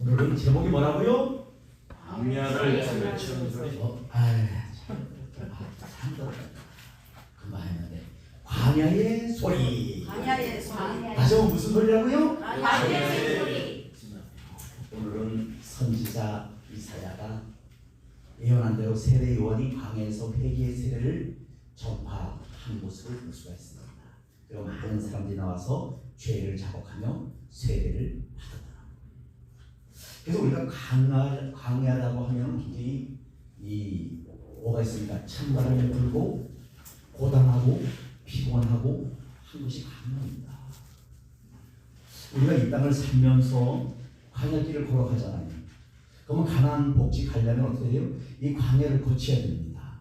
오늘은 제목이 뭐라고요? 광야를 외치는 소리. 금방 했는데 광야의 소리. 광야의 소리. 다시 한번 무슨 소리라고요? 광야의 소리. 오늘은 선지자 이사야가 예언한 대로 세례 요한이 광야에서 회개의 세례를 전파한 모습을 볼 수가 있습니다. 그리고 많은 사람들이 나와서 죄를 자복하며 세례를 받았다. 그래서 우리가 광야라고 하면 굉장히 뭐가 있습니까? 찬바람이 불고 고단하고 피곤하고 한 것이 광야입니다. 우리가 이 땅을 살면서 광야길을 걸어가잖아요. 그러면 가나안 복지 가려면 어떻게 돼요? 이 광야를 거쳐야 됩니다.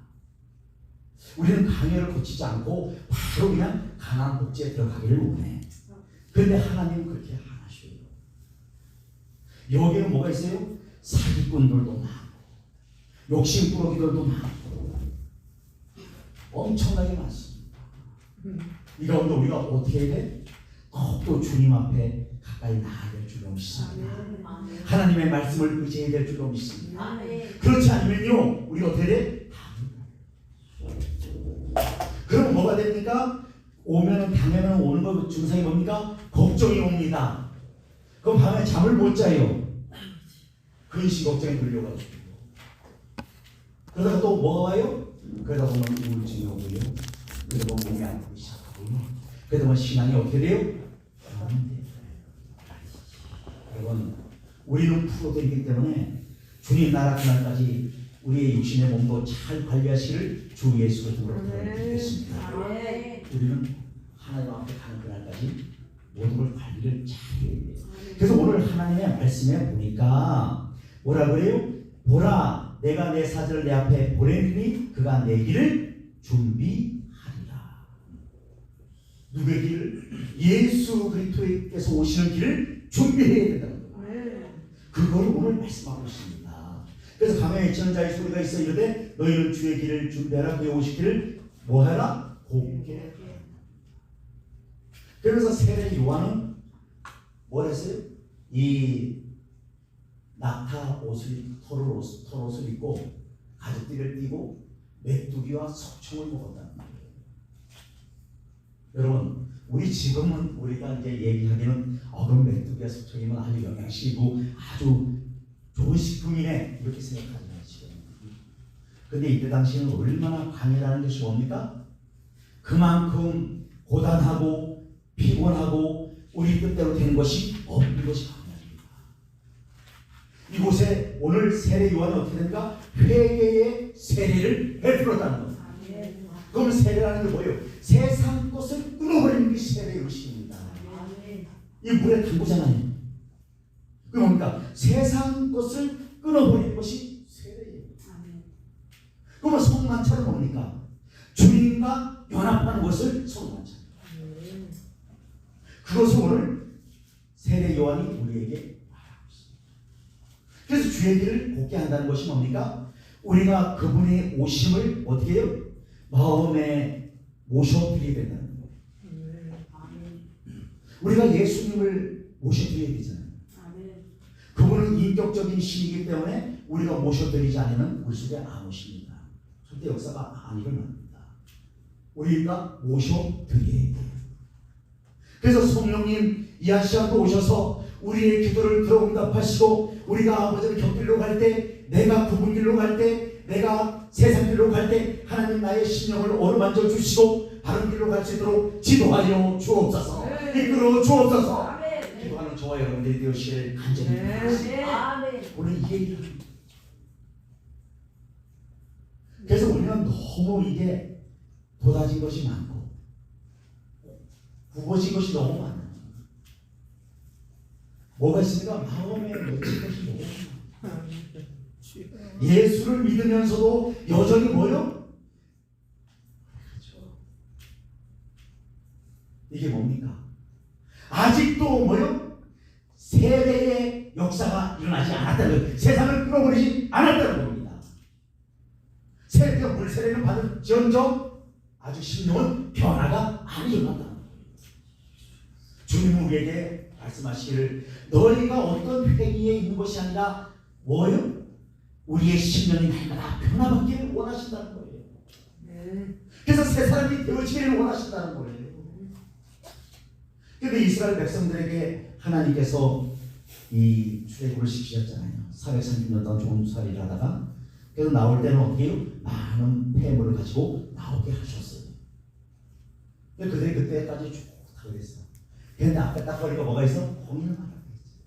우리는 광야를 거치지 않고 바로 그냥 가나안 복지에 들어가기를 원해. 그런데 하나님은 그렇게 안 하셔요. 여기는 뭐가 있어요? 사기꾼들도 많고 욕심꾸러기들도 많고 엄청나게 많습니다. 이 가운데 우리가 어떻게 해야 돼? 더욱더 주님 앞에 가까이 나아야 될 줄로 믿습니다. 하나님의 말씀을 의지해야 될 줄로 믿습니다. 그렇지 않으면요 우리가 어떻게 돼? 그럼 뭐가 됩니까? 당연히 오는 것 증상이 뭡니까? 걱정이 옵니다. 그럼 밤에 잠을 못 자요. 근심 걱정에 눌려가지고. 그러다가 또 뭐가 와요? 그러다 보면 우울증이 오고요. 그러다 보면 몸이 아프기 시작하고요. 그러다 보면 신앙이 어떻게 돼요? 여러분, 우리는 프로들이기 때문에 주님 나라 그날까지 우리의 육신의 몸도 잘 관리하시기를 주 예수 그리스도로 부탁드리겠습니다. 우리는 하나님 앞에 가는 그날까지 모든 걸 관리를 잘 해야 돼요. 그래서 오늘 하나님의 말씀에 보니까 뭐라 그래요? 보라, 내가 내 사자를 내 앞에 보내리니 그가 내 길을 준비하리라. 누구의 길을? 예수 그리스도께서 오시는 길을 준비해야 된다는 거예요. 그걸 오늘 말씀하고 있습니다. 그래서 광야에 있는 자의 소리가 있어 이르되 너희는 주의 길을 준비하라. 그의 오실 길을 뭐하라? 곱게 하라. 그래서 세례 요한은 뭘 했어요? 이 낙타 옷을 털옷을 입고 가죽띠를 띠고 메뚜기와 석청을 먹었다는 거예요. 여러분, 우리 지금은 우리가 이제 얘기하기는 그럼 메뚜기와 석청이면 아주 영양식이고 아주 좋은 식품이네 이렇게 생각하잖아요 지금. 근데 이때 당시에는 얼마나 광야라는 것이 뭡니까? 그만큼 고단하고 피곤하고 우리 뜻대로 된 것이 없는 것이 광야입니다. 이곳에 오늘 세례 요한은 어떻게 됩니까? 회개의 세례를 베풀었다는 겁니다. 그럼 세례라는 게 뭐예요? 세상 것을 끊어버리는 게 세례의 의식입니다. 이 물에 담그잖아요. 그게 뭡니까? 세상 것을 끊어버리는 것이 세례예요. 그러면 성만찬은 뭡니까? 주님과 연합하는 것을 성만찬. 그것을 오늘 세례 요한이 우리에게 말하고 있습니다. 그래서 주의 길을 곱게 한다는 것이 뭡니까? 우리가 그분의 오심을 어떻게 해요? 마음에 모셔드려야 된다는 거예요. 우리가 예수님을 모셔드려야 되잖아요. 그분은 인격적인 신이기 때문에 우리가 모셔드리지 않으면 우리 속에 안 오십니다. 절대 역사가 안 일어납니다. 우리가 모셔드려야 돼요. 그래서 성령님 이 시간도 오셔서 우리의 기도를 들어응답하시고 우리가 아버지를 곁길로 갈 때, 내가 그분 길로 갈 때, 내가 세상 길로 갈 때 하나님 나의 심령을 어루만져 주시고 바른 길로 갈 수 있도록 지도하여 주옵소서. 이끌어 주옵소서. 기도하는 저와 여러분들이 되시길 간절히 바랍니다. 오늘 이게 일합니다. 그래서 우리는 너무 이게 도다진 것이 많고 굽어진 것이 너무 많아요. 뭐가 있습니까? 마음에 맺힌 것이 너무 많아요. 예수를 믿으면서도 여전히 뭐요? 이게 뭡니까? 아직도 뭐요? 세례의 역사가 일어나지 않았다는 거예요. 세상을 끌어버리지 않았다는 겁니다. 세례가 물세례를 받은 지언정 아주 심령은 변화가 안 일어난다는 거예요. 주님 우리에게 말씀하시기를 너희가 어떤 행위에 있는 바뀐 것이 아니라 뭐예요? 우리의 심령이 날마다 변화받기를 원하신다는 거예요. 그래서 새 사람이 되어지기를 원하신다는 거예요. 그런데 이스라엘 백성들에게 하나님께서 이 출애굽을 시키셨잖아요. 430년 동안 종살이를 하다가 그래서 나올 때는 어떻게 해요? 많은 폐물을 가지고 나오게 하셨어요. 근데 그들이 그때까지 쭉 다 그랬어. 그런데 앞에 딱 거리가 뭐가 있어? 홍해를 말하고 있어.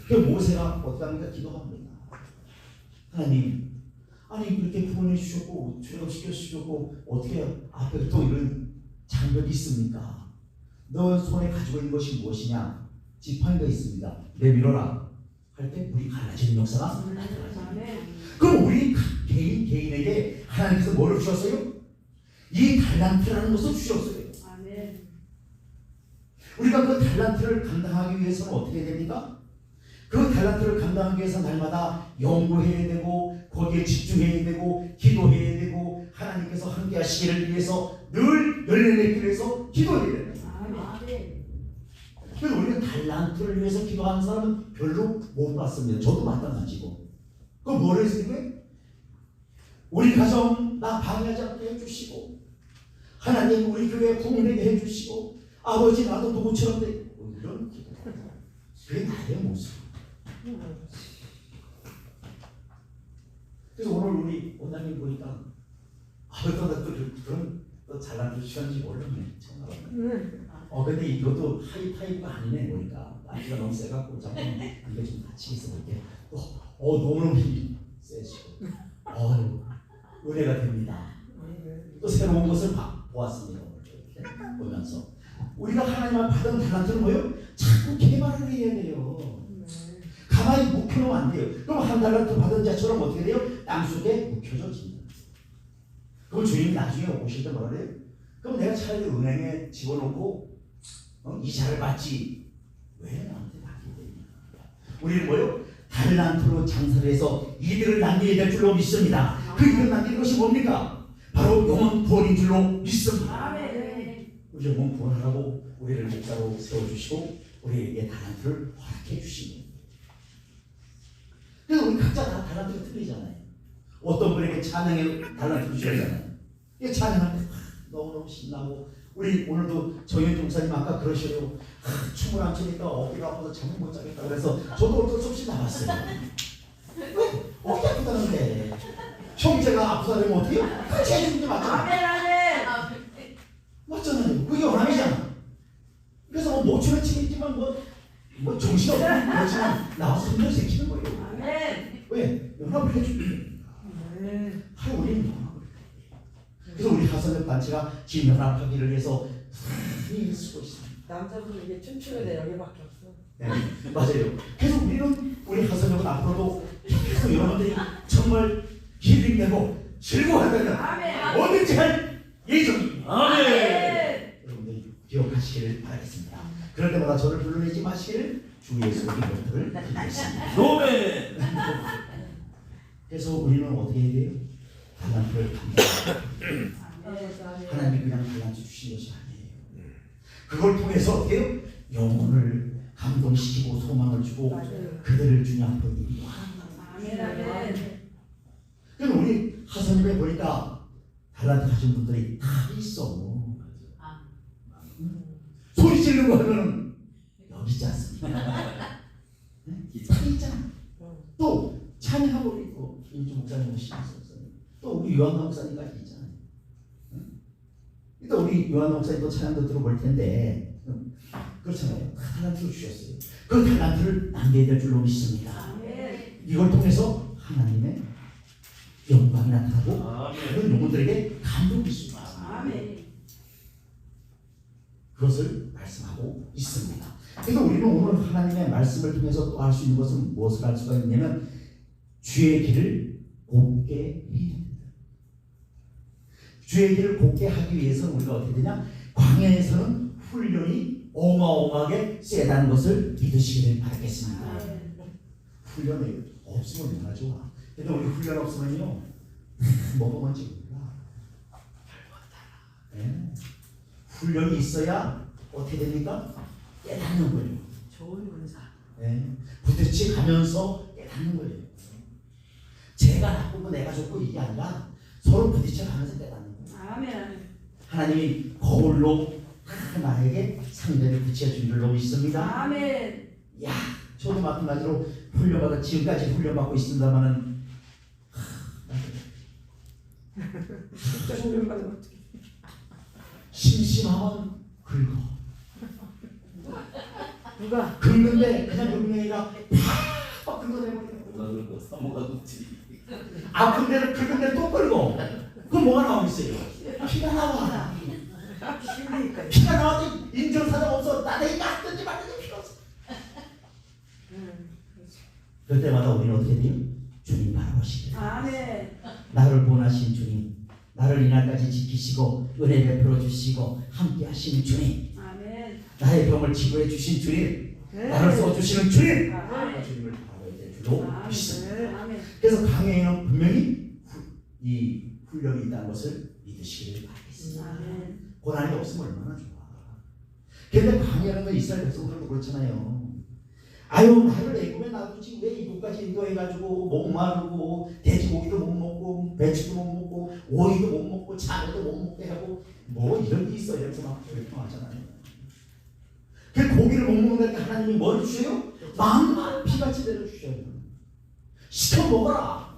그 모세가 어떻게 합니까? 기도합니다. 하나님, 아니 이렇게 구원해 주셨고 출애굽시켜 주셨고 어떻게 앞에 또 이런 장벽이 있습니까? 너 손에 가지고 있는 것이 무엇이냐? 지팡이가 있습니다. 내밀어라 할 때 물이 갈라지는 역사가 나타나요. 그럼 우리 개인에게 하나님께서 뭐를 주셨어요? 이 달란트라는 것을 주셨어요. 우리가 그 달란트를 감당하기 위해서는 어떻게 됩니까? 그 달란트를 감당하기 위해서 날마다 연구해야 되고 거기에 집중해야 되고 기도해야 되고 하나님께서 함께 하시기를 위해서 늘 열매맺기 위해서 기도해야 됩니다. 그래서 우리가 달란트를 위해서 기도하는 사람은 별로 못 봤습니다. 저도 마찬가지고. 그 뭐를 했어요? 우리 가정 나 방해하지 않게 해주시고 하나님 우리 교회 부흥되게 해주시고 아버지 나도 누구처럼 돼. 이런 기도. 그게 나의 모습. 그래서 오늘 우리 원장님 보니까 그런 또 잘난 시간인지 몰랐네. 근데 이것도 하이 타입가 아니네 보니까 날씨가 너무 세갖고 잠깐 이게 좀 같이 있어 볼게. 너무너무 힘이 세시고 은혜가 됩니다. 또 새로운 것을 보았습니다. 이렇게 보면서 우리가 하나님을 받은 달란트는 뭐예요? 자꾸 개발을 해야 돼요. 가만히 묵혀놓으면 안 돼요. 그럼 한 달란트 받은 자처럼 어떻게 돼요? 땅속에 묵혀져집니다. 그럼 주님이 나중에 오실 때 뭐라 그래요? 그럼 내가 차라리 은행에 집어넣고 이자를 받지 왜 나한테 받게 되냐? 우리는 뭐요? 달란트로 장사를 해서 이득을 남기게 될 줄로 믿습니다. 그 이득을 남기는 것이 뭡니까? 바로 영원 구원인 줄로 믿습니다. 우리 영원 구원하라고 우리를 목사로 세워주시고 우리에게 달란트를 허락해 주시니 그래서 우리 각자 다 달란트가 틀리잖아요. 어떤 분에게 찬양의 달란트를 주셨잖아요. 이 찬양할 때 너무너무 신나고 우리 오늘도 정현 목사님 아까 그러셔요. 춤을 안 추니까 어깨가 아파서 잠을 못 자겠다 그래서 저도 어쩔 수 없이 나왔어요. 어깨 아프다는데 형제가 아프다면 어떻게 해요? 같이 해주는 게 맞잖아. 맞잖아요. 그게 원함이잖아. 그래서 못 추는 춤이지만 뭐 정신없고 그렇지만 나와서 힘을 새키는 거예요. 왜? 연합을 해주는 거예요. 우리는 연합을 해요. 그래서 우리 하선역 단체가 지금 연합하기를 위해서 많이 쓰고 있습니다. 남자분은 이게 춤추는 애 여기밖에 없어. 네, 맞아요. 그래서 우리 하선역은 앞으로도 계속 여러분들이 정말 힐링되고 즐거워한다면 뭐든지 할 예정입니다. 여러분들이 기억하시기를 바라겠습니다. 그럴 때마다 저를 불러내지 마시기를 주 예수의 이름을 드리겠습니다. 그래서 우리는 어떻게 해야 돼요? 달란트를 감사합니다. 하나님이 그냥 달란트 주신 것이 아니에요. 그걸 통해서 어떻게 해요? 영혼을 감동시키고 소망을 주고 그들을 주님 앞으로 인도한다. 그럼 우리 하선님에 보니까 달란트 가진 분들이 다 있어. 소리 지르는 거 하면은 여기 있지 않습니까? 다 있잖아. 또 찬양하고 있고 임주 목사님 오시면서 또 우리 요한나 목사님까지 있잖아요. 일단 우리 요한나 목사님 또 찬양도 들어볼 텐데 그렇잖아요. 달란트를 주셨어요. 그 달란트를 남겨야 될 줄로 믿습니다. 이걸 통해서 하나님의 영광이 나타나고 다른 영혼들에게 감동이 있습니다. 그것을 말씀하고 있습니다. 그래서 우리는 오늘 하나님의 말씀을 통해서 또 할 수 있는 것은 무엇을 할 수가 있냐면 주의 길을 곱게 해야 된다. 주의 길을 곱게 하기 위해서는 우리가 어떻게 되냐? 광야에서는 훈련이 어마어마하게 세다는 것을 믿으시기를 바라겠습니다. 훈련이 없으면 얼마나 좋아. 근데 우리 훈련 없으면요 뭐가 뭔지 몰라. 네. 훈련이 있어야 어떻게 됩니까? 깨닫는 거예요. 좋은 군사. 네. 부딪혀 가면서 깨닫는 거예요. 제가 나쁘고 내가 좋고 이게 아니라 서로 부딪혀 가면서 깨닫는 거예요. 아멘. 하나님이 거울로 나에게 상대를 붙여준 줄로 믿습니다. 아멘. 야, 저도 마찬가지로 훈련받아 지금까지 훈련받고 있습니다만은 심심하면 긁어. 누가? 긁는데 그냥 긁는 게 아니라 팍 긁어내버려. 나는 거 사모가겠지. 아픈 데를 긁는데 또 긁어. 그럼 뭐가 나오겠어요? 피가 나와. 힘드니까. 피가 나와도 인정사정 없어. 나에게 맞든지 말든지 필요 없어. 그때마다 우리는 어떻게 돼요? 주님 바라보시게 돼요. 아멘. 나를 원하신 주님, 나를 이날까지 지키시고 은혜 베풀어 주시고 함께 하시는 주님, 아멘. 나의 병을 치료해 주신 주님, 네. 나를 써주시는 주님, 아멘. 주님을 바라봐야 될 줄로 믿습니다. 아멘. 그래서 강해에는 분명히 이 훈련이 있다는 것을 믿으시기를 바라겠습니다. 아멘. 고난이 없으면 얼마나 좋아. 근데 강해라는 건 이스라엘 백성들도 그렇잖아요. 아유, 나를 애굽에 놔두지 왜 이곳까지 인도해가지고 목마르고 돼지고기도 못 먹고 배추도 못 먹고 오이도 못 먹고 자매도 못 먹게 하고 뭐 이런 게 있어 이렇게 막 불평하잖아요. 그 고기를 못 먹는다니까 하나님이 뭘 주셔요? 만만 피같이 내려주셔요. 시켜 먹어라.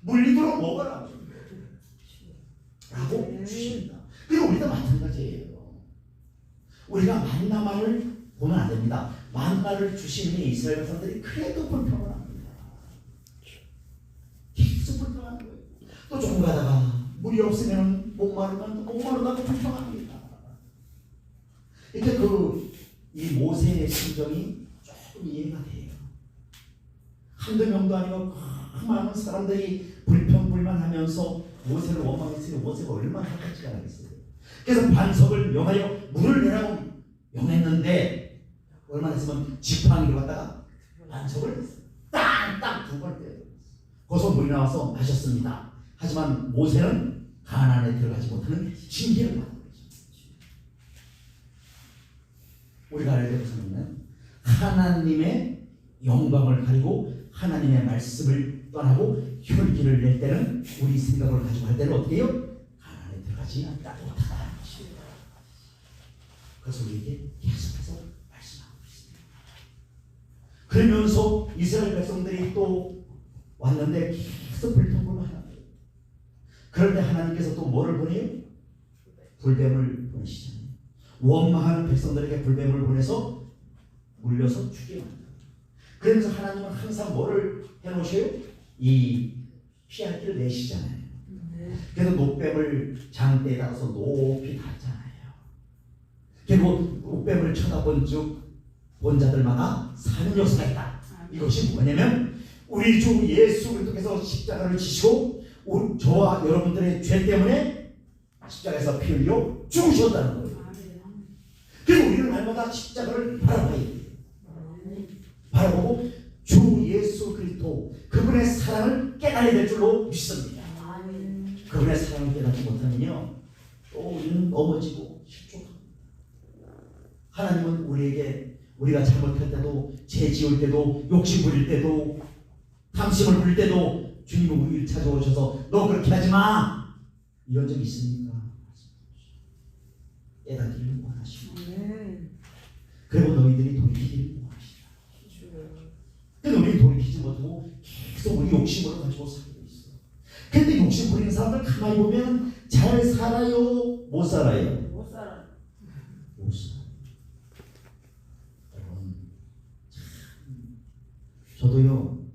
물리도록 먹어라. 라고 주십니다. 그리고 우리도 마찬가지예요. 우리가 만나만을 보면 안 됩니다. 만나를 주시는 이스라엘 백성들이 그래도 불평을 합니다. 계속 불평하는 거예요. 또 조금 가다가 물이 없으면 목마르면 또 목마르다고 불평합니다. 이렇게 이 모세의 심정이 조금 이해가 돼요. 한두 명도 아니고 그 많은 사람들이 불평불만하면서 모세를 원망했으니 모세가 얼마나 할 하겠어요. 그래서 반석을 명하여 물을 내라고 명했는데 얼마나 했으면 지팡이를 갖다가 반석을 땅땅 두 번 때려. 거기서 물이 나와서 마셨습니다. 하지만 모세는 가나안에 들어가지 못하는 징계를 받은 거죠. 우리가 알게 될 것은 하나님의 영광을 가리고 하나님의 말씀을 떠나고 혈기를 낼 때는 우리 생각을 가지고 할 때는 어떻게 해요? 가나안에 들어가지 못하다는 것입니다. 그래서 우리에게 계속해서 말씀하고 있습니다. 그러면서 이스라엘 백성들이 또 왔는데 계속 불평불만하는 거예요. 그런데 하나님께서 또 뭐를 보내요? 불뱀을 보내시잖아요. 원망하는 백성들에게 불뱀을 보내서 물려서 죽게 만들어요. 그러면서 하나님은 항상 뭐를 해놓으셔요? 이 피할 길을 내시잖아요. 그래서 노뱀을 장대에 달아서 높이 달잖아요. 그리고 노뱀을 쳐다본 본 자들마다 사는 역사가 있다. 이것이 뭐냐면 우리 주 예수 그리스도께서 십자가를 지시고 저와 여러분들의 죄 때문에 십자가에서 피 흘려 죽으셨다는 거예요. 그래서 우리는 날마다 십자가를 바라봐야 돼요. 바라보고 주 예수 그리스도 그분의 사랑을 깨달아야 될 줄로 믿습니다. 그분의 사랑을 깨닫지 못하면요 또 우리는 넘어지고 실족합니다. 하나님은 우리에게 우리가 잘못할 때도 죄 지을 때도 욕심 부릴 때도 탐심을 부릴 때도 주님은 우리를 찾아오셔서 너 그렇게 하지 마 이런 적 있습니까? 깨닫기를 원하시고 그리고 너희들이 돌이키기를 원하시라. 근데 우리는 돌이키지 못하고 계속 우리 욕심으로 가지고 살고 있어. 근데 욕심 부리는 사람들 가만히 보면 잘 살아요? 못 살아요? 못 살아. 못 살아요. 여러분 참 저도요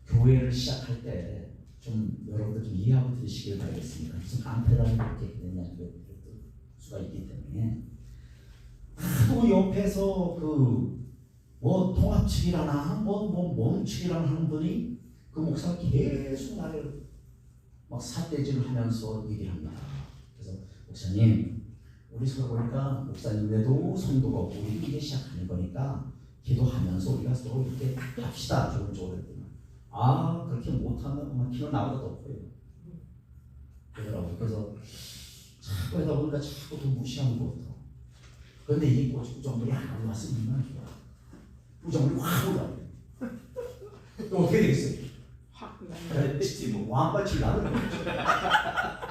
교회를 시작할 때 좀 여러분들 좀 이해하고 들으시길 바라겠습니다. 무슨 깡패라는 그렇게 되냐 들 수가 있기 때문에 또 옆에서 뭐 통합측이라나 뭐 몸측이라나 하는 분이 그 목사가 계속 나를 막 삿대질을 하면서 얘기합니다. 그래서 목사님 우리 서로 보니까 목사님에도 성도가 없고 우리 이제 시작하는 거니까 기도하면서 우리가 서로 이렇게 합시다. 좋은 쪽으로 했더니 아 그렇게 못하면 키는 나보다 더 커요. 그러더라고요. 그래서 자꾸 하다 보니까 자꾸 더 무시하는 것 같아. 그런데 이 꼬집구정물이 안 올라왔으면 얼마나 좋아. 부정이 확 올라와요. 또 어떻게 되겠어요? 확 됐지 뭐. 왕빨칠 나는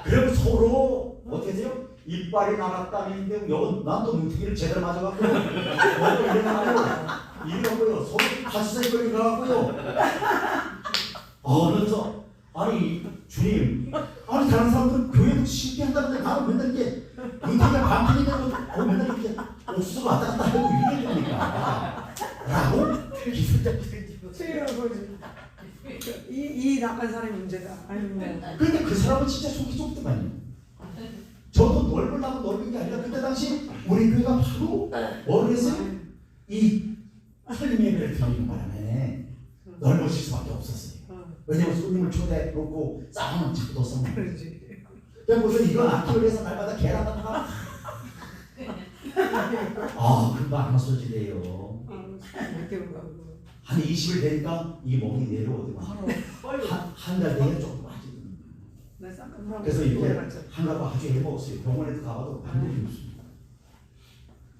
그리고 서로 어떻게 돼요? 이빨이 나갔다는데 난또 눈탱이를 제대로 맞아갖고 너도 일어나고 이러고요. 서로 가시색거리 가고요. 그래서 아니 주님, 아니 다른 사람들은 교회도 쉽게 한다는데 나는 맨날 이렇게 눈탱이가 반판이 되고 맨날 이렇게 옥수수 왔다 갔다 하고 이게 됩니까? 라고 기술자 이 나간 사람이 문제다. 아유. 근데 그 사람은 진짜 속이 좁더만요. 저도 넓으려고 넓은 게 아니라 그때 당시 우리 교회가 바로 뭐를 했어요? 이 살림 예배를 드리는 바람에 넓어질 수밖에 없었어요. 왜냐면 손님을 초대해 놓고 싸우면 자꾸 더 싸우는 거예요. 그래서 이건 아끼기 위해서 날마다 계란 하나 금방 안 없어지대요. 한 20일 되니까 이 몸이 내려오더만 한달 되면 조금 빠지거든요. 그래서 이렇게 한가고 아주 해먹었어요. 병원에도 가봐도 반응이 없습니다.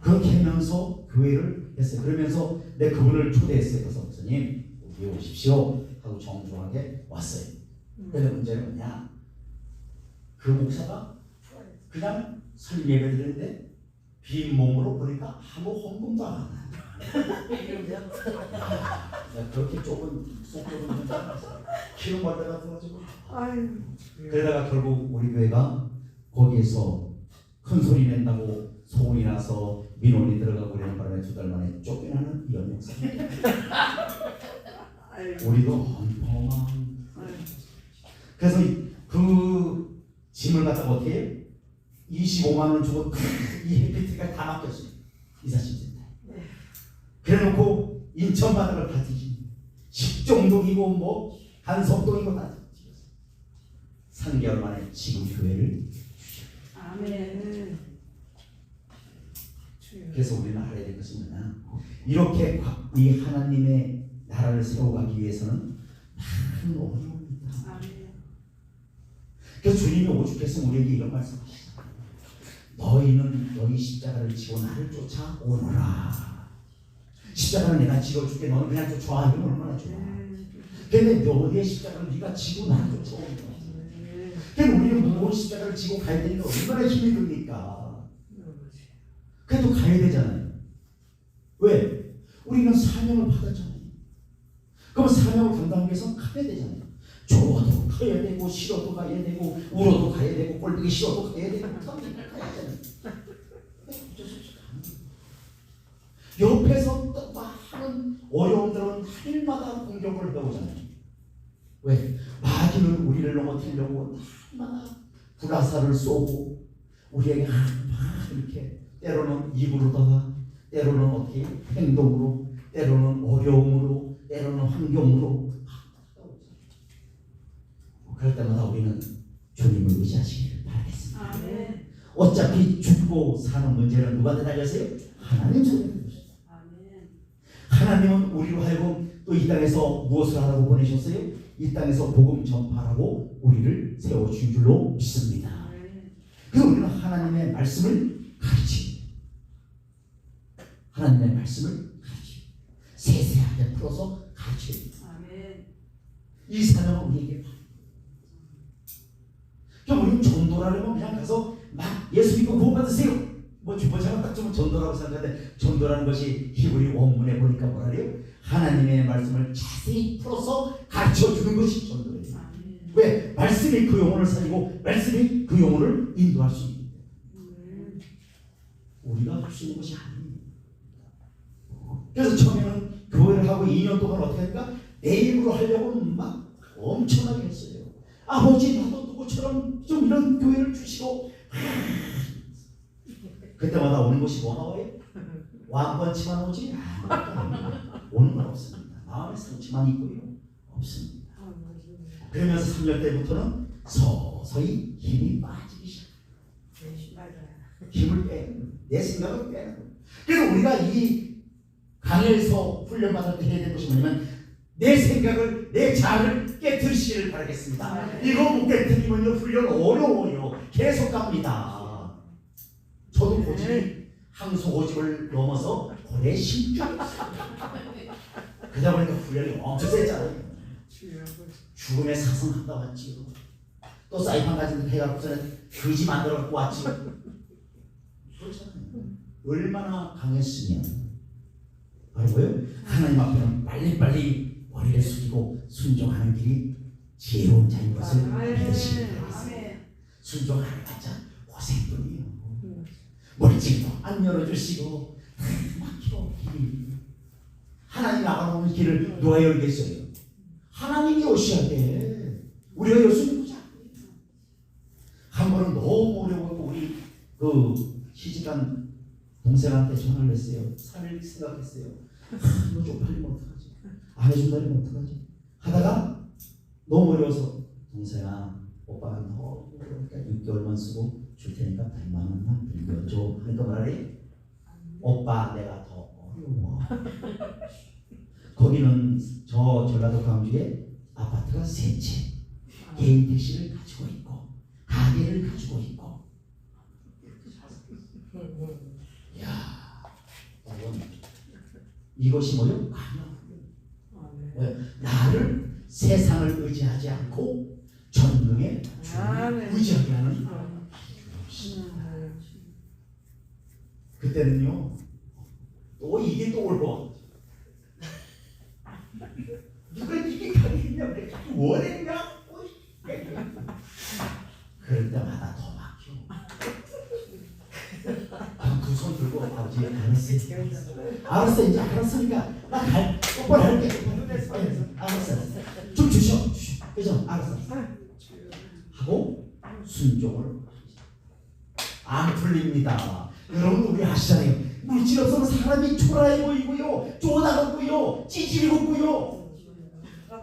그렇게 하면서 교회를 했어요. 그러면서 내 그분을 초대했어요. 그래서 목사님 여기 오십시오 하고 정중하게 왔어요. 근데 문제는 뭐냐, 그 목사가 그냥 설립 예배 드렸는데 빈 몸으로 보니까 아무 헌금도 안 하나. 내가 그렇게 좁은 속좁은 키로 멀다 같아가지고 그러다가 결국 우리 교회가 거기에서 큰 소리 낸다고 소문이 나서 민원이 들어가고 그러는 바람에 2달 만에 쫓겨나는 이런 역사. 우리도 엉망. 그래서 그 짐을 갖다가 어떻게 해요? 25만 원 주고 이 해피트가 다 맡겼어요. 이사심센터. 그래놓고 인천 바닥을 다 뒤집어. 식정동이고 뭐 한석동이고 다 뒤집었어요. 3개월 만에 지금 교회를 아멘. 그래서 우리는 알아야 될 것은 뭐냐, 이렇게 이 하나님의 나라를 세워가기 위해서는 많은 어려움입니다. 그래서 주님이 오죽했으면 우리에게 이런 말씀하시잖아요. 너희는 너희 십자가를 지고 나를 쫓아오너라. 십자가는 내가 지어줄게, 너는 그냥 쫓아와. 이건 얼마나 좋아. 근데 너의 십자가를 네가 지고 나를 쫓아오는 거야. 그럼 우리는 무거운 십자가를 지고 가야 되니까 얼마나 힘이 듭니까? 그래도 가야 되잖아요. 왜? 우리는 사명을 받았잖아요. 그럼 사명을 감당하기 위해서 가야 되잖아요. 좋아도 가야 되고 싫어도 가야 되고 울어도 가야 되고 꼴보기 싫어도 가야 되고 가야 되잖아요. 옆에서 또 많은 어려움들은 날마다 공격을 해오잖아요. 왜? 마귀는 우리를 넘어뜨리려고 날마다 불화살을 쏘고 우리에게 막 이렇게 때로는 입으로다가 때로는 어떻게 행동으로 때로는 어려움으로 때로는 환경으로 그럴 때마다 우리는 주님을 의지하시기를 바라겠습니다. 아멘. 어차피 죽고 사는 문제는 누구한테 달렸어요? 하나님 손에 달렸어요. 하나님은 우리로 하여금 또 이 땅에서 무엇을 하라고 보내셨어요? 이 땅에서 복음 전파하라고 우리를 세워주신 줄로 믿습니다. 그래서 우리는 하나님의 말씀을 가르치고 하나님의 말씀을 가르치고 세세하게 풀어서 가르치고 이 사명은 우리에게 그럼 우리는 전도라면 그냥 가서 막 예수 믿고 구원받으세요. 뭐 주보자가 딱 좀 전도라고 생각하는데 전도라는 것이 히브리 원문에 보니까 뭐라 그래요? 하나님의 말씀을 자세히 풀어서 가르쳐주는 것이 전도예요. 왜? 말씀이 그 영혼을 살리고 말씀이 그 영혼을 인도할 수 있기 때문에 우리가 할 수 있는 것이 아닙니다. 그래서 처음에는 교회를 하고 2년 동안 어떻게 할까? 내 입으로 하려고 막 엄청나게 했어요. 아버지 나도 누구처럼 좀 이런 교회를 주시고 그때마다 오는 것이 뭐 나와요? 왕건치만 오지 오는 건 없습니다. 마음의 상처만 있고요. 없습니다. 그러면서 3년 때부터는 서서히 힘이 빠지기 시작해요. 힘을 빼는 내 생각을 빼는 거예요. 그래서 우리가 이 강에서 훈련받을 때 해야 될 것이 뭐냐면 내 생각을 내 자아를 깨뜨리시기를 바라겠습니다. 이거 못 깨뜨리면 훈련 어려워요. 계속 갑니다. 저도 고집이 항소 고집을 넘어서 고래 심줄. 그러다 보니까 훈련이 엄청 셌잖아요. 죽음의 사성 갔다 왔지요. 또 사이판 가진 해갖고서는 거지 만들어 갖고 왔지요. 그렇잖아요. 얼마나 강했으면 바로 뭐예요? 하나님 앞에는 빨리빨리 머리를 숙이고 순종하는 길이 지혜로운 자인 것을 믿으시기 바랍니다. 순종 안 해봤자 고생뿐이에요. 머리집도 안 열어주시고 막혀 길이. 하나님 나가는 길을 누가 열겠어요? 하나님이 오셔야 돼. 우리가 열 수 있는 거지. 한 번은 너무 어려워서 우리 그 시집간 동생한테 전화를 했어요. 살을 생각했어요. 이거 쪽팔리면 어떡하지? 안 해준다면 어떡하지? 하다가 너무 어려워서 동생아, 오빠가 너무 어려우니까 6개월만 쓰고 줄 테니까 100만 원만 빌려줘. 하니까 말해. 오빠 내가 더 어려워. 거기는 저 전라도 광주에 아파트가 3채, 개인 택시를 가지고 있고 가게를 가지고 있고. 야, 여러분 이것이 뭐요? 왜? 나를 세상을 의지하지 않고 전능의 주를 의지하게 하는 그때는요 또 이게 또 올거 누가 이게 가겠냐 왜 원했냐 그럴 때마다 더 막혀. 두 손 들고 아버지 알았어 이제 알았으니까 나 똑바로 할게. 알았어 좀 주셔 그죠? 알았어 하고 순종을 안 풀립니다. 여러분 우리 아시잖아요. 물질 없으면 사람이 초라해 보이고요, 쪼다롭고요, 찌질이고요.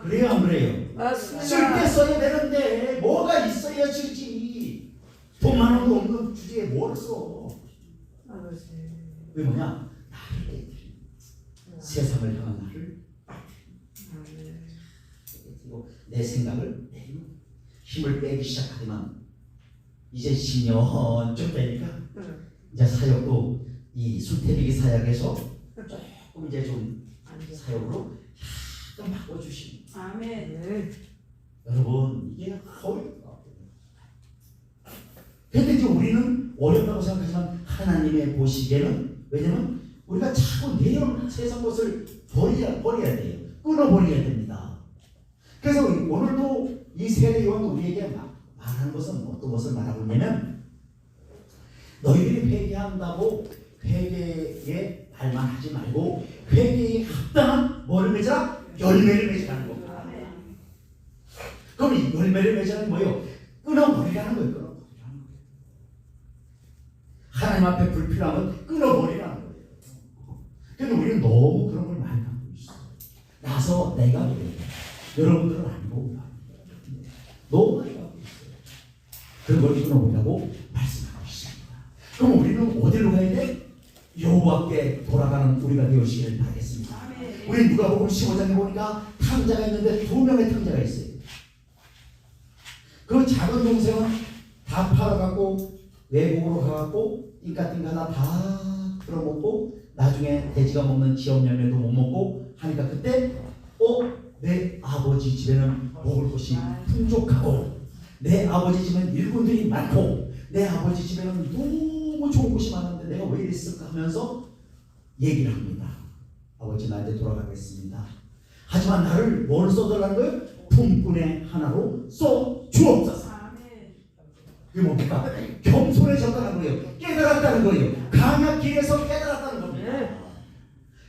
그래요 안 그래요? 맞습니다. 쓸 때 써야 되는데 뭐가 있어야 쓰지. 돈 많은 거 없는 주제에 뭘 써? 왜 뭐냐? 나를 깨뜨리는 세상을 향한 나를 깨뜨리고 내 생각을 내리고 힘을 빼기 시작하지만 이제 10년쯤 되니까 이제 사역도 이 수태비기 사역에서 조금 이제 좀 사역으로 약간 바꿔주시는. 아멘. 여러분 이게 어렵다. 근데 이제 우리는 어렵다고 생각하지만 하나님의 보시기에는 왜냐면 우리가 자꾸 내려오는 세상 것을 버려야 돼요. 끊어버려야 됩니다. 그래서 오늘도 이 세례 요한도 우리에게 말하는 것은 어떤 것을 말하고 있냐면 너희들이 회개한다고 회개에 발만 하지 말고 회개에 합당한 뭐를 맺으라? 열매를 맺으라는 겁니다. 그럼 이 열매를 맺으라는 뭐예요? 끊어버리라는 거예요. 끊어버리라는 거예요. 하나님 앞에 불필요하면 끊어버리라는 거예요. 근데 우리는 너무 그런 걸 많이 갖고 있어요. 나서 내가 그래요. 여러분들은 아니고 너무 많이 갖고 있어요. 그런 걸 끊어버리라고 말씀하고 있습니다. 그럼 우리는 어디로 가야 돼? 여호와께 돌아가는 우리가 되시기를 바라겠습니다. 우리 누가복음 15장에 보니까 탕자가 있는데 2명의 탕자가 있어요. 그 작은 동생은 다 팔아갖고 외국으로 가갖고 띵까띵까 다 들어먹고 나중에 돼지가 먹는 지역 열매도 못 먹고 하니까 그때 내 아버지 집에는 먹을 것이 풍족하고 내 아버지 집에는 일꾼들이 많고 내 아버지 집에는 너무 좋은 것이 많은데 내가 왜 이랬을까 하면서 얘기를 합니다. 아버지 나 이제 돌아가겠습니다. 하지만 나를 뭘 써달라는 거예요? 품꾼의 하나로 써 주옵소서. 그게 뭡니까? 겸손해졌다는 거예요. 깨달았다는 거예요. 강약 길에서 깨달았다는 겁니다.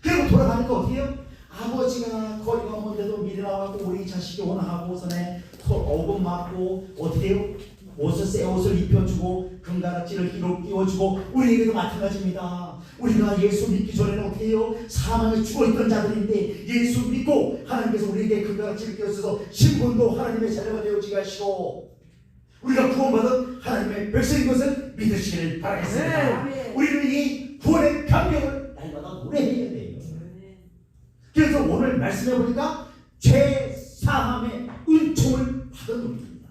그리고 돌아가니까 어떻게 해요? 아버지가 거리가 먼데도 미리 나와갖고 우리 자식이 원하고서는 어금 맞고 어떻게 해요? 새 옷을 입혀주고 금가락지를 끼워주고 우리에게도 마찬가지입니다. 우리가 예수 믿기 전에는 어떻게 해요? 사망에 죽어있던 자들인데 예수 믿고 하나님께서 우리에게 금가락지를 끼워주셔서 신분도 하나님의 자녀가 되어지게 하시고 우리가 구원받은 하나님의 백성인 것을 믿으시기를 바라겠습니다. 우리는 이 구원의 감격을 날마다 노래해야 돼요. 그래서 오늘 말씀해 보니까 죄 사함의 은총을 받은 우리입니다.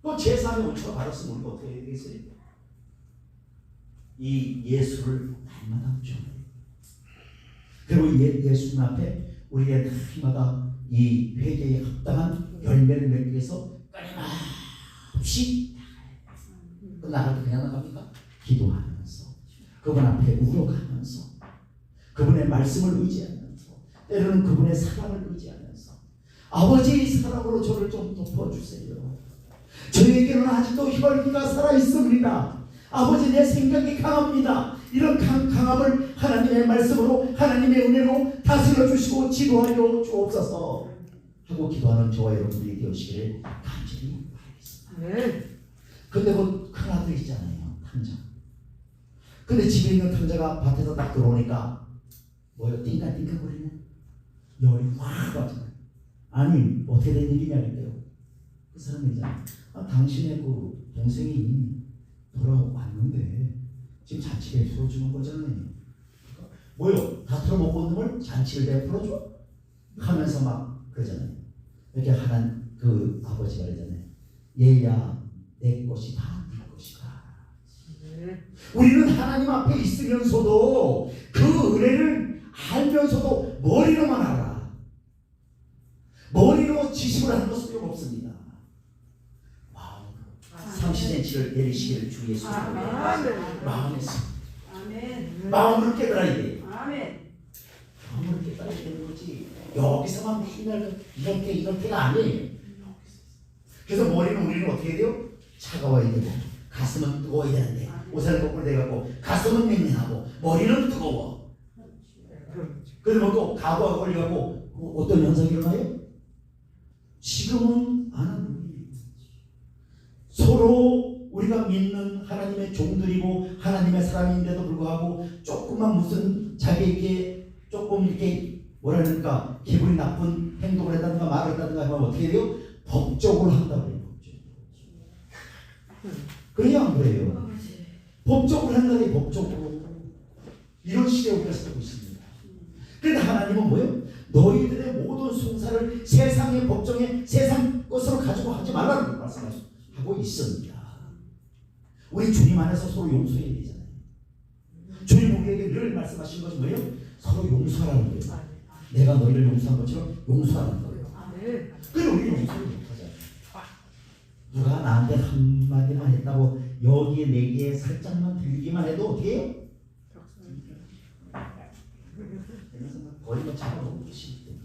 또 죄 사함의 은총을 받았으면 우리가 어떻게 되겠어요? 이 예수를 날마다 전해요. 그리고 예수님 앞에 우리의 날마다 이 회개에 합당한 열매를 맺기 위해서 끊임없이 나갈 때 그냥 나갑니까? 기도하면서 그분 앞에 울어가면서 그분의 말씀을 의지하면서 때로는 그분의 사랑을 의지하면서 아버지의 사랑으로 저를 좀 덮어주세요. 저에게는 아직도 혈기가 살아있습니다. 아버지 내 생각이 강합니다. 이런 강함을 하나님의 말씀으로 하나님의 은혜로 다스려 주시고 지도하여 주옵소서 하고 기도하는 저와 여러분들이 되시기를 간절히 바라겠습니다. 근데 그 큰아들 있잖아요. 탕자. 근데 집에 있는 탕자가 밭에서 딱 들어오니까 뭐요? 띵까띵까거리네. 열이 확 받잖아요. 아니 어떻게 된 일이냐 그래요. 그 사람이 있잖아요. 당신의 그 동생이 돌아왔는데 지금 잔치를 베풀어 주는 거잖아요. 뭐요? 다 털어먹고 있는 걸 잔치를 베풀어 줘? 하면서 막 그러잖아요. 이렇게 하는 그 아버지가 그러잖아요. 얘야 내 것이 다 네 것이다. 우리는 하나님 앞에 있으면서도 그 은혜를 알면서도 머리로만 알아. 머리로 지식을 하는 것은 소용없습니다. 마음으로 30cm를 내리시기를 주 예수님 마음에서 마음으로 깨달아야 돼. 마음으로 깨달아야 되는 거지. 여기서만 맨날 이렇게가 아니에요. 그래서 머리는 우리는 어떻게 돼요? 차가워야 되고 가슴은 뜨거워야 되는데 옷을 거꾸로 대갖고 가슴은 맹맹하고 머리는 뜨거워. 그러면 또 가구가 걸려갖고 어떤 현상이 일어나요? 지금은 안 하는 서로 우리가 믿는 하나님의 종들이고 하나님의 사람인데도 불구하고 조금만 무슨 자기에게 조금 이렇게 뭐라 그러니까 기분이 나쁜 행동을 했다든가 말을 했다든가 하면 어떻게 돼요? 법적으로 한다고 해요. 그래요 안 그래요? 법적으로 한다니 법적으로. 이런 시대에 우리가 살고 있습니다. 그런데 하나님은 뭐예요? 너희들의 모든 송사를 세상의 법정에 세상 것으로 가지고 하지 말라는 말씀하고 있습니다. 우리 주님 안에서 서로 용서해야 되잖아요. 주님 우리에게 늘 말씀하신 것이 뭐예요? 서로 용서하라는 거예요. 내가 너희를 용서한 것처럼 용서하는 거예요. 그래 우리 용서를 못하잖아요. 누가 나한테 한마디만 했다고 여기에 내기에 살짝만 들리기만 해도 어떻게 해요? 거의 뭐 잡아놓고 계시기 때문에.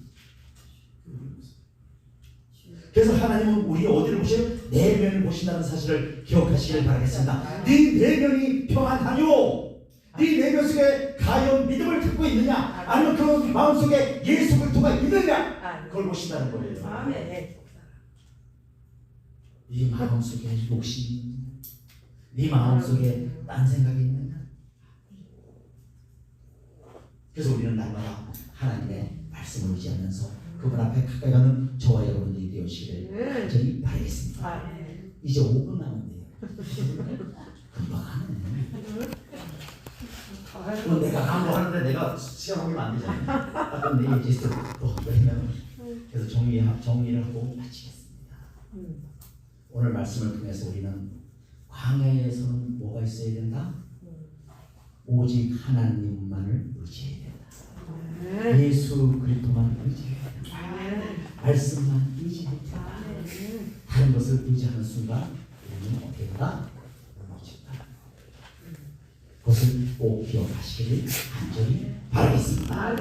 그래서 하나님은 우리 어디를 보셔요? 내면을 보신다는 사실을 기억하시길 바라겠습니다. 네 내면이 평안하뇨? 네 내면 속에 과연 믿음을 갖고 있느냐? 아니면 그 마음속에 예수 그리스도가 있느냐? 그걸 보신다는 거예요. 네 마음속에 욕심이 있느냐? 네 마음속에 딴 생각이 있느냐? 그래서 우리는 날마다 하나님의 말씀을 의지하면서 그분 앞에 가까이 가는 저와 여러분들이 되시기를 간절히 바라겠습니다. 이제 5분 남았네요. 금방 하네. 그럼 내가 강조하는데 내가 시간 보면 안 되잖아요. 그럼 내 이제 또 왜냐면 그래서 정리를 하고 마치겠습니다. 오늘 말씀을 통해서 우리는 광야에서는 뭐가 있어야 된다? 오직 하나님만을 의지해야 된다. 예수 그리스도만 의지해야 된다. 말씀만 의지해야 된다. 다른 것을 의지하는 순간 우리는 어떻게 된다? 무너진다. 그것을 꼭 기억하시기를 간절히 바라겠습니다.